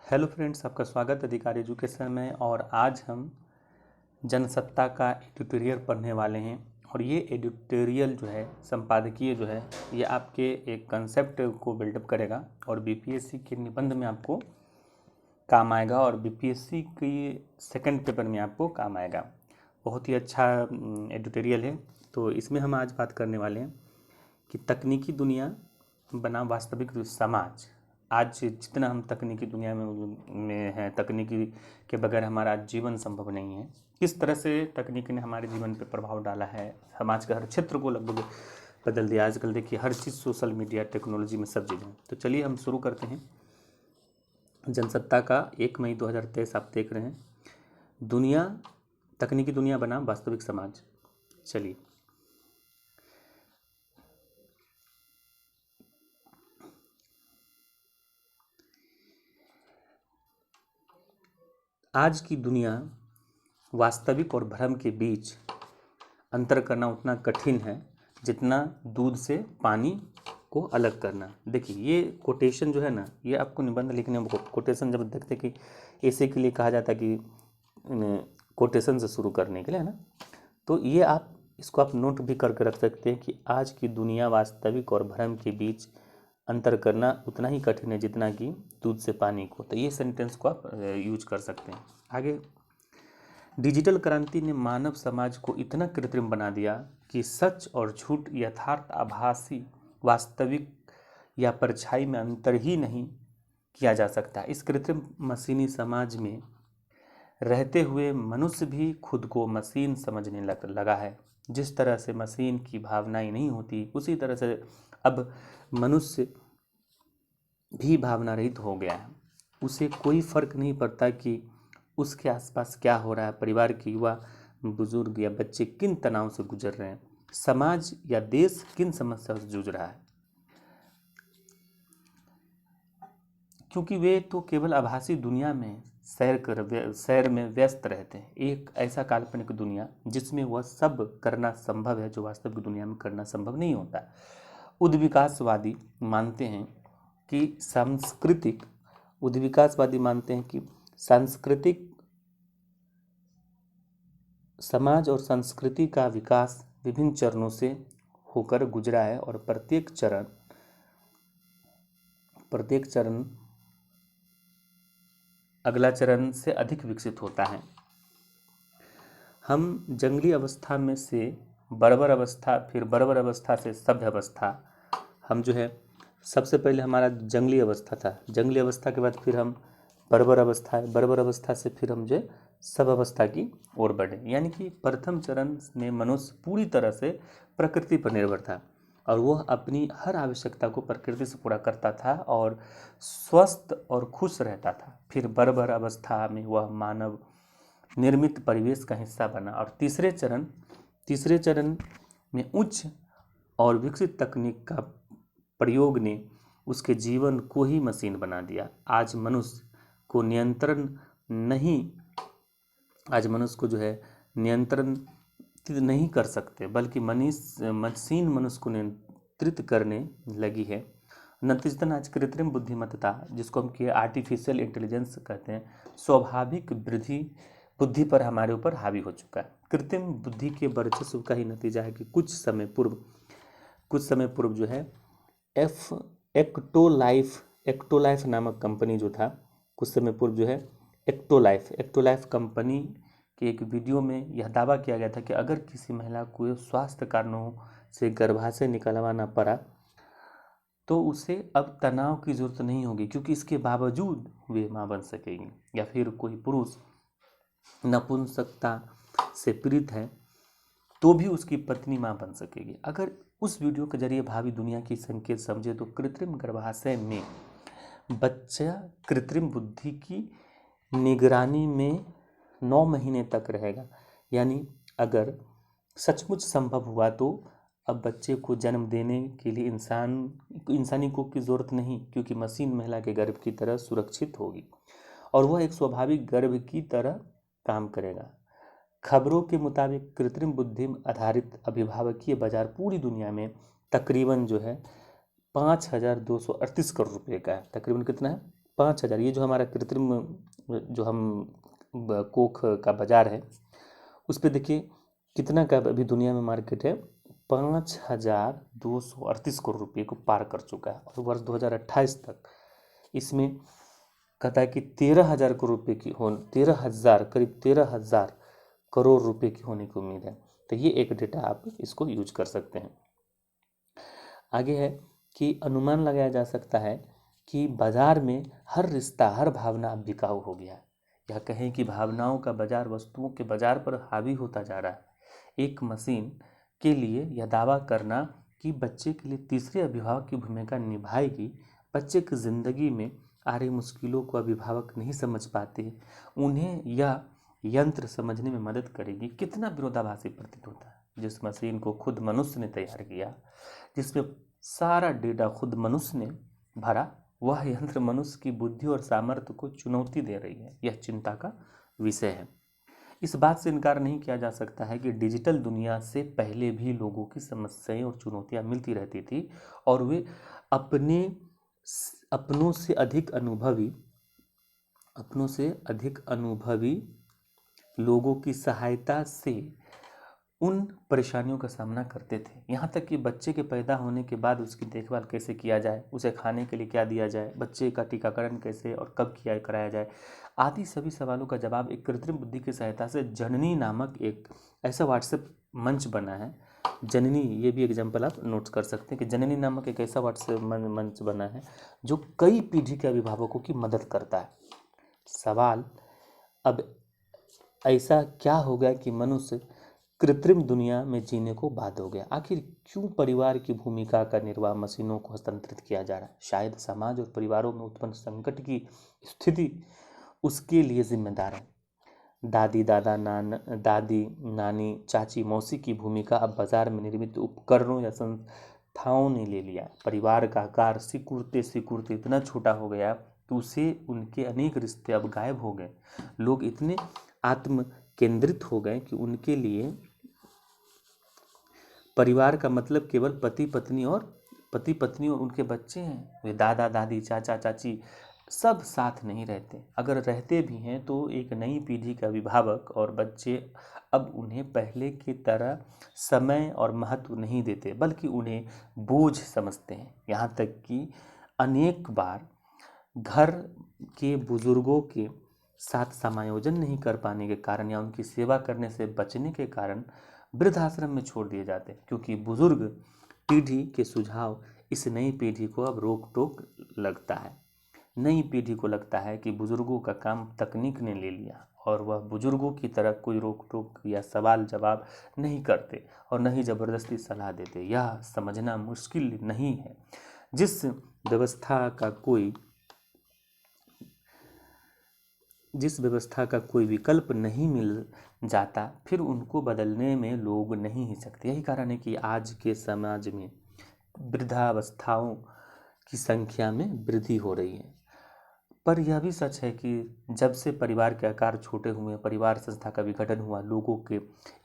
Hello friends, आपका स्वागत है अधिकार एजुकेशन में। और आज हम जनसत्ता का एडिटोरियल पढ़ने वाले हैं। और ये एडिटोरियल जो है, संपादकीय जो है, ये आपके एक कंसेप्ट को बिल्डअप करेगा और बीपीएससी के निबंध में आपको काम आएगा और बीपीएससी की सेकंड पेपर में आपको काम आएगा। बहुत ही अच्छा एडिटोरियल है। तो इसमें हम आज बात करने वाले हैं कि तकनीकी दुनिया बनाम वास्तविक समाज। आज जितना हम तकनीकी दुनिया में हैं, तकनीकी के बगैर हमारा जीवन संभव नहीं है। किस तरह से तकनीकी ने हमारे जीवन पर प्रभाव डाला है, समाज के हर क्षेत्र को लगभग बदल दिया। आजकल देखिए हर चीज़ सोशल मीडिया, टेक्नोलॉजी में सब चीज़ें। तो चलिए हम शुरू करते हैं। जनसत्ता का 1 मई 2023 आप देख रहे हैं। दुनिया, तकनीकी दुनिया बनाम वास्तविक समाज। चलिए, आज की दुनिया वास्तविक और भ्रम के बीच अंतर करना उतना कठिन है जितना दूध से पानी को अलग करना। देखिए ये कोटेशन जो है ना, ये आपको निबंध लिखने में कोटेशन जब देखते कि ऐसे के लिए कहा जाता है कि कोटेशन से शुरू करने के लिए, है ना। तो ये आप इसको आप नोट भी करके रख सकते हैं कि आज की दुनिया वास्तविक और भ्रम के बीच अंतर करना उतना ही कठिन है जितना कि दूध से पानी को। तो ये सेंटेंस को आप यूज कर सकते हैं। आगे, डिजिटल क्रांति ने मानव समाज को इतना कृत्रिम बना दिया कि सच और झूठ, यथार्थ, आभासी, वास्तविक या परछाई में अंतर ही नहीं किया जा सकता। इस कृत्रिम मशीनी समाज में रहते हुए मनुष्य भी खुद को मशीन समझने लगा है। जिस तरह से मशीन की भावनाएं नहीं होती, उसी तरह से अब मनुष्य भी भावना रहित हो गया है। उसे कोई फर्क नहीं पड़ता कि उसके आसपास क्या हो रहा है, परिवार के युवा, बुजुर्ग या बच्चे किन तनाव से गुजर रहे हैं, समाज या देश किन समस्याओं से जूझ रहा है, क्योंकि वे तो केवल आभासी दुनिया में सैर में व्यस्त रहते हैं। एक ऐसा काल्पनिक दुनिया जिसमें वह सब करना संभव है जो वास्तविक दुनिया में करना संभव नहीं होता। उद्विकासवादी मानते हैं कि सांस्कृतिक समाज और संस्कृति का विकास विभिन्न चरणों से होकर गुजरा है और प्रत्येक चरण अगला चरण से अधिक विकसित होता है। हम जंगली अवस्था में से बर्बर अवस्था, फिर बर्बर अवस्था से सभ्य अवस्था, हम जो है सबसे पहले हमारा जंगली अवस्था था, जंगली अवस्था के बाद फिर हम बर्बर अवस्था है, बर्बर अवस्था से फिर हम जो सभ्य अवस्था की ओर बढ़े। यानी कि प्रथम चरण में मनुष्य पूरी तरह से प्रकृति पर निर्भर था और वह अपनी हर आवश्यकता को प्रकृति से पूरा करता था और स्वस्थ और खुश रहता था। फिर बर्बर अवस्था में वह मानव निर्मित परिवेश का हिस्सा बना और तीसरे चरण में उच्च और विकसित तकनीक का प्रयोग ने उसके जीवन को ही मशीन बना दिया। आज मनुष्य को जो है नियंत्रित नहीं कर सकते, बल्कि मशीन मनुष्य को नियंत्रित करने लगी है। नतीजतन आज कृत्रिम बुद्धिमत्ता, जिसको हम आर्टिफिशियल इंटेलिजेंस कहते हैं, स्वाभाविक बुद्धि पर हमारे ऊपर हावी हो चुका है। कृत्रिम बुद्धि के वर्चस्व का ही नतीजा है कि कुछ समय पूर्व जो है एक्टोलाइफ नामक कंपनी जो था, कुछ समय पूर्व जो है एक्टोलाइफ कंपनी के एक वीडियो में यह दावा किया गया था कि अगर किसी महिला को स्वास्थ्य कारणों से गर्भाशय निकलवाना पड़ा तो उसे अब तनाव की जरूरत नहीं होगी, क्योंकि इसके बावजूद वे मां बन सकेगी। या फिर कोई पुरुष नपुंसकता से पीड़ित है तो भी उसकी पत्नी मां बन सकेगी। अगर उस वीडियो के जरिए भावी दुनिया की संकेत समझे तो कृत्रिम गर्भाशय में बच्चा कृत्रिम बुद्धि की निगरानी में 9 महीने तक रहेगा। यानी अगर सचमुच संभव हुआ तो अब बच्चे को जन्म देने के लिए इंसानी कोख की जरूरत नहीं, क्योंकि मशीन महिला के गर्भ की तरह सुरक्षित होगी और वह एक स्वाभाविक गर्भ की तरह काम करेगा। खबरों के मुताबिक कृत्रिम बुद्धि आधारित अभिभावकीय बाजार पूरी दुनिया में तकरीबन जो है 5,238 करोड़ रुपए का है। तकरीबन कितना है? 5,000, ये जो हमारा कृत्रिम जो हम कोख का बाजार है उस पर देखिए कितना का अभी दुनिया में मार्केट है, 5,238 करोड़ रुपये को पार कर चुका है। और वर्ष 2028 तक इसमें कहता है कि 13,000 करोड़ रुपये की हो 13,000 करीब 13,000 करोड़ रुपए की होने की उम्मीद है। तो ये एक डेटा आप इसको यूज कर सकते हैं। आगे है कि अनुमान लगाया जा सकता है कि बाजार में हर रिश्ता हर भावना अब बिकाऊ हो गया है, या कहें कि भावनाओं का बाजार वस्तुओं के बाजार पर हावी होता जा रहा है। एक मशीन के लिए यह दावा करना कि बच्चे के लिए तीसरे अभिभावक की भूमिका निभाएगी, बच्चे की जिंदगी में आ रही मुश्किलों को अभिभावक नहीं समझ पाते, उन्हें यह यंत्र समझने में मदद करेगी, कितना विरोधाभासी प्रतीत होता है। जिस मशीन को खुद मनुष्य ने तैयार किया, जिसमें सारा डेटा खुद मनुष्य ने भरा, वह यंत्र मनुष्य की बुद्धि और सामर्थ्य को चुनौती दे रही है। यह चिंता का विषय है। इस बात से इनकार नहीं किया जा सकता है कि डिजिटल दुनिया से पहले भी लोगों की समस्याएं और चुनौतियां मिलती रहती थी, और वे अपनों से अधिक अनुभवी लोगों की सहायता से उन परेशानियों का सामना करते थे। यहाँ तक कि बच्चे के पैदा होने के बाद उसकी देखभाल कैसे किया जाए, उसे खाने के लिए क्या दिया जाए, बच्चे का टीकाकरण कैसे और कब कराया जाए, आदि सभी सवालों का जवाब एक कृत्रिम बुद्धि की सहायता से जननी नामक एक ऐसा व्हाट्सएप मंच बना है। जननी, ये भी एग्जाम्पल आप नोट कर सकते हैं कि जननी नामक एक ऐसा व्हाट्सएप मंच बना है जो कई पीढ़ी के अभिभावकों की मदद करता है। सवाल अब ऐसा क्या हो गया कि मनुष्य कृत्रिम दुनिया में जीने को बाध्य हो गया? आखिर क्यों परिवार की भूमिका का निर्वाह मशीनों को हस्तांतरित किया जा रहा है? शायद समाज और परिवारों में उत्पन्न संकट की स्थिति उसके लिए जिम्मेदार है। दादी नानी चाची मौसी की भूमिका अब बाजार में निर्मित उपकरणों या संस्थाओं ने ले लिया। परिवार का आकार सिकुड़ते सिकुड़ते इतना छोटा हो गया कि उसे उनके अनेक रिश्ते अब गायब हो गए। लोग इतने आत्म केंद्रित हो गए कि उनके लिए परिवार का मतलब केवल पति पत्नी और उनके बच्चे हैं। वे दादा दादी चाचा चाची सब साथ नहीं रहते। अगर रहते भी हैं तो एक नई पीढ़ी के अभिभावक और बच्चे अब उन्हें पहले की तरह समय और महत्व नहीं देते, बल्कि उन्हें बोझ समझते हैं। यहाँ तक कि अनेक बार घर के बुजुर्गों के साथ समायोजन नहीं कर पाने के कारण या उनकी सेवा करने से बचने के कारण वृद्धाश्रम में छोड़ दिए जाते हैं, क्योंकि बुजुर्ग पीढ़ी के सुझाव इस नई पीढ़ी को अब रोक टोक लगता है। नई पीढ़ी को लगता है कि बुजुर्गों का काम तकनीक ने ले लिया और वह बुजुर्गों की तरह कोई रोक टोक या सवाल जवाब नहीं करते और न ही ज़बरदस्ती सलाह देते। यह समझना मुश्किल नहीं है जिस व्यवस्था का कोई विकल्प नहीं मिल जाता, फिर उनको बदलने में लोग नहीं हिचकते। यही कारण है कि आज के समाज में वृद्धावस्थाओं की संख्या में वृद्धि हो रही है। पर यह भी सच है कि जब से परिवार के आकार छोटे हुए, परिवार संस्था का विघटन हुआ, लोगों के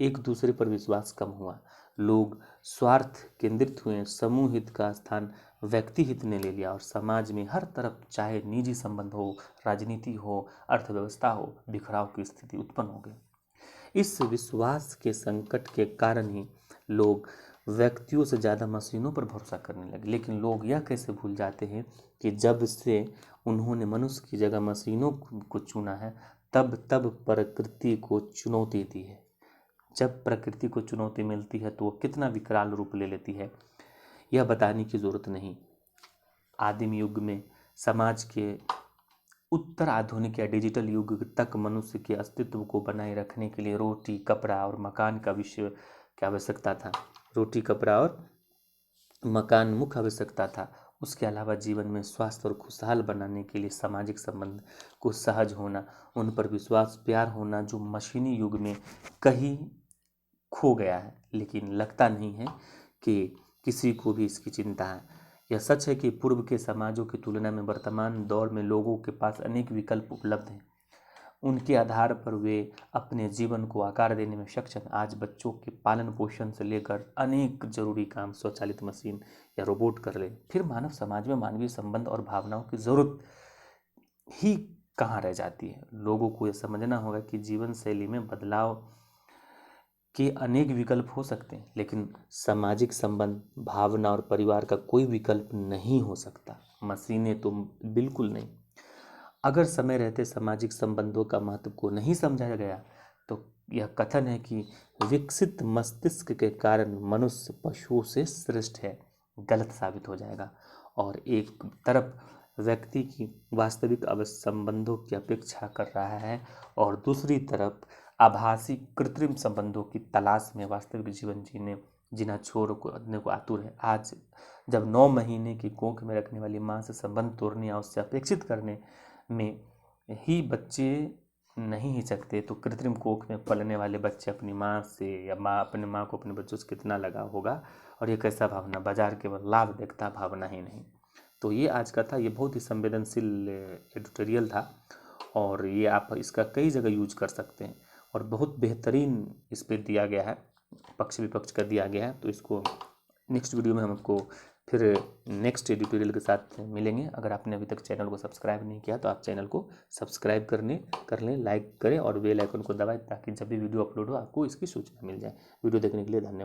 एक दूसरे पर विश्वास कम हुआ, लोग स्वार्थ केंद्रित हुए, समूह हित का स्थान व्यक्ति हित ने ले लिया और समाज में हर तरफ चाहे निजी संबंध हो, राजनीति हो, अर्थव्यवस्था हो, बिखराव की स्थिति उत्पन्न हो गई। इस विश्वास के संकट के कारण ही लोग व्यक्तियों से ज़्यादा मशीनों पर भरोसा करने लगे। लेकिन लोग यह कैसे भूल जाते हैं कि जब से उन्होंने मनुष्य की जगह मशीनों को चुना है, तब प्रकृति को चुनौती दी है। जब प्रकृति को चुनौती मिलती है तो वो कितना विकराल रूप ले लेती है, यह बताने की जरूरत नहीं। आदिम युग में समाज के उत्तर आधुनिक या डिजिटल युग तक मनुष्य के अस्तित्व को बनाए रखने के लिए रोटी, कपड़ा और मकान का विषय की आवश्यकता था। रोटी, कपड़ा और मकान मुख्य आवश्यकता था। उसके अलावा जीवन में स्वास्थ्य और खुशहाल बनाने के लिए सामाजिक संबंध को सहज होना, उन पर विश्वास, प्यार होना, जो मशीनी युग में कहीं खो गया है। लेकिन लगता नहीं है कि किसी को भी इसकी चिंता है। यह सच है कि पूर्व के समाजों की तुलना में वर्तमान दौर में लोगों के पास अनेक विकल्प उपलब्ध हैं। उनके आधार पर वे अपने जीवन को आकार देने में सक्षम। आज बच्चों के पालन पोषण से लेकर अनेक जरूरी काम स्वचालित मशीन या रोबोट कर ले। फिर मानव समाज में मानवीय संबंध और भावनाओं की जरूरत ही कहाँ रह जाती है। लोगों को यह समझना होगा कि जीवन शैली में बदलाव के अनेक विकल्प हो सकते हैं, लेकिन सामाजिक संबंध, भावना और परिवार का कोई विकल्प नहीं हो सकता। मशीनें तो बिल्कुल नहीं। अगर समय रहते सामाजिक संबंधों का महत्व को नहीं समझा गया तो यह कथन है कि विकसित मस्तिष्क के कारण मनुष्य पशुओं से श्रेष्ठ है, गलत साबित हो जाएगा। और एक तरफ व्यक्ति की वास्तविक संबंधों की अपेक्षा कर रहा है और दूसरी तरफ आभासी कृत्रिम संबंधों की तलाश में वास्तविक जीवन जीना छोड़ को आतुर है। आज जब 9 महीने की कोख में रखने वाली माँ से संबंध तोड़ने या उससे अपेक्षित करने में ही बच्चे नहीं हिचकते, तो कृत्रिम कोख में पलने वाले बच्चे अपनी माँ से या अपने माँ को अपने बच्चों से कितना लगाव होगा। और ये कैसा भावना, बाजार केवल लाभ देखता, भावना ही नहीं। तो ये आज का था, ये बहुत ही संवेदनशील एडिटोरियल था और ये आप इसका कई जगह यूज कर सकते हैं और बहुत बेहतरीन इस पर दिया गया है, पक्ष विपक्ष का दिया गया है। तो इसको नेक्स्ट वीडियो में हम आपको फिर नेक्स्ट एडिटोरियल के साथ मिलेंगे। अगर आपने अभी तक चैनल को सब्सक्राइब नहीं किया तो आप चैनल को सब्सक्राइब कर लें, लाइक करें और बेल आइकन को दबाएं ताकि जब भी वीडियो अपलोड हो आपको इसकी सूचना मिल जाए। वीडियो देखने के लिए धन्यवाद।